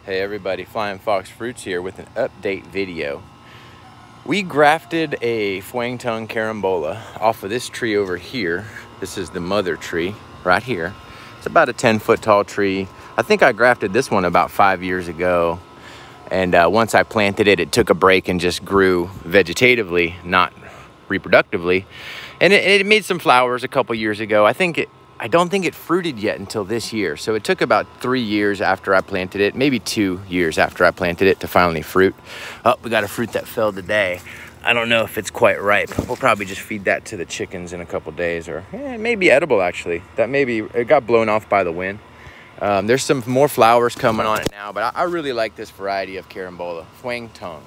Hey everybody, Flying Fox Fruits here with an update video. We grafted a Fwang Tung Carambola off of this tree over here. This is the mother tree right here. It's about a 10-foot tall tree. I think I grafted this one about 5 years ago. And once I planted it, it took a break and just grew vegetatively, not reproductively. And it made some flowers a couple years ago. I don't think it fruited yet until this year. So it took about 3 years after I planted it, maybe 2 years after I planted it to finally fruit. Oh, we got a fruit that fell today. I don't know if it's quite ripe. We'll probably just feed that to the chickens in a couple days, or it may be edible actually. It got blown off by the wind. There's some more flowers coming on it now, but I really like this variety of carambola, Fwang Tung.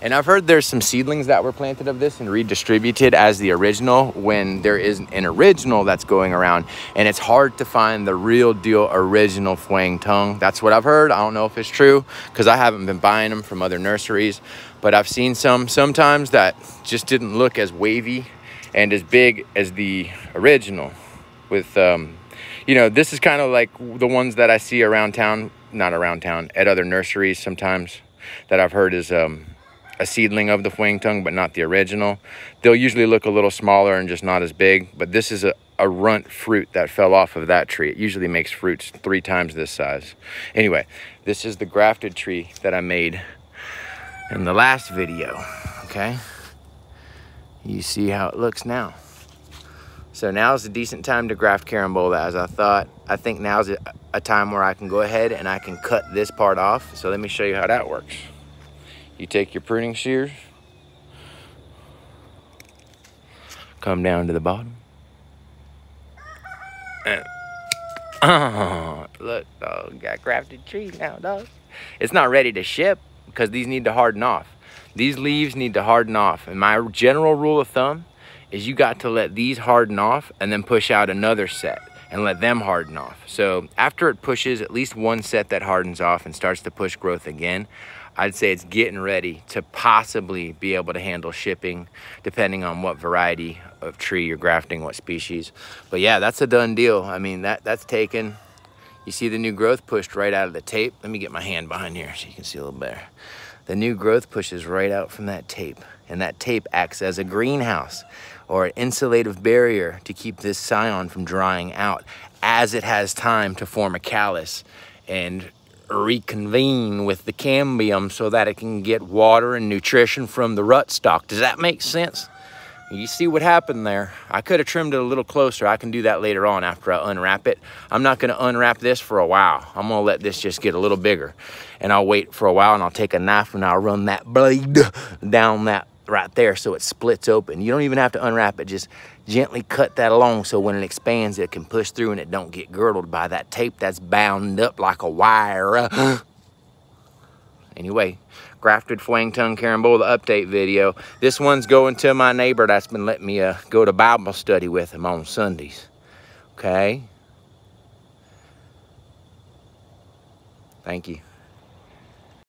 And I've heard there's some seedlings that were planted of this and redistributed as the original, when there is an original that's going around, and it's hard to find the real deal original Fwang Tung. That's what I've heard. I don't know if it's true because I haven't been buying them from other nurseries, but I've seen some sometimes that just didn't look as wavy and as big as the original. With you know, this is kind of like the ones that I see around town, not around town, at other nurseries sometimes, that I've heard is a seedling of the Fwang Tung, but not the original. They'll usually look a little smaller and just not as big, but this is a runt fruit that fell off of that tree. It usually makes fruits 3 times this size. Anyway, this is the grafted tree that I made in the last video, okay? You see how it looks now. So now's a decent time to graft carambola, as I thought. I think now's a time where I can go ahead and I can cut this part off. So let me show you how that works. You take your pruning shears, come down to the bottom, and look, dog, got grafted trees now, dog. It's not ready to ship because these need to harden off. These leaves need to harden off, and my general rule of thumb is you got to let these harden off and then push out another set and let them harden off. So after it pushes at least one set that hardens off and starts to push growth again, I'd say it's getting ready to possibly be able to handle shipping, depending on what variety of tree you're grafting, what species. But yeah, that's a done deal. I mean, that's taken. You see the new growth pushed right out of the tape. Let me get my hand behind here so you can see a little better. The new growth pushes right out from that tape, and that tape acts as a greenhouse or an insulative barrier to keep this scion from drying out as it has time to form a callus and reconvene with the cambium so that it can get water and nutrition from the rootstock. Does that make sense? You see what happened there? I could have trimmed it a little closer. I can do that later on after I unwrap it. I'm not going to unwrap this for a while. I'm going to let this just get a little bigger, and I'll wait for a while, and I'll take a knife and I'll run that blade down that right there so it splits open. You don't even have to unwrap it. Just gently cut that along so when it expands, it can push through and it don't get girdled by that tape that's bound up like a wire. Anyway, grafted Fwang Tung Carambola update video. This one's going to my neighbor that's been letting me go to Bible study with him on Sundays. Okay? Thank you.